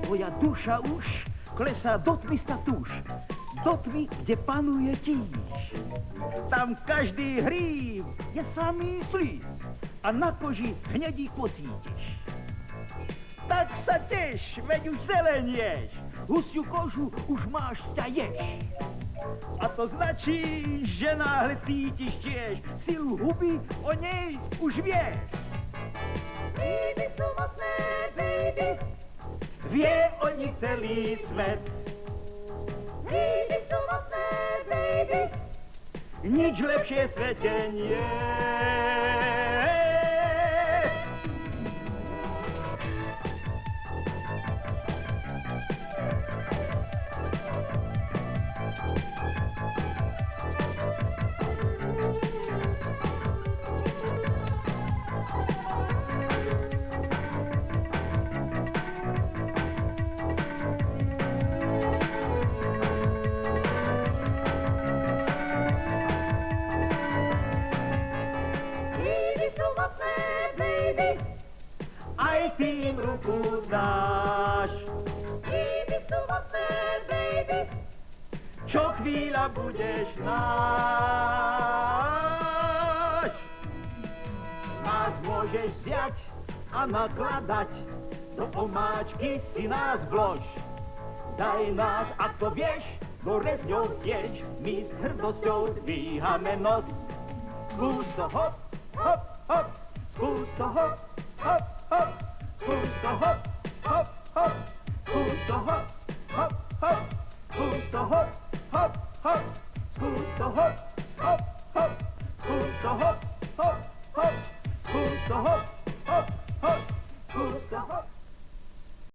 tvoja duša už klesá do tmy statúš, do tmy, kde panuje tíž. Tam každý hrív je samý slíz a na koži hnedík pocítiš. Tak sa teš, veď už zelenieš, husiu kožu už máš staješ. A to značí, že náhle cítiš tiež silu huby, o nej už vieš. Baby sú mocné, baby. Vie o nich celý svet. Baby sú mocné, baby. Nič lepšie v svete nie. Aj tým ruku dáš. Baby sú mocné, baby. Čo chvíľa budeš náš. Nás môžeš vziať a nakladať, do omáčky si nás vlož. Daj nás, ak to vieš, do rezňou tiež, my s hrdosťou dvíhame nos. Skús to hop, hop, hop, skús to hop, hop, hop, skús to hop, hop, hop, skús to hop, hop, hop, skús to hop, hop, hop, skús to hop.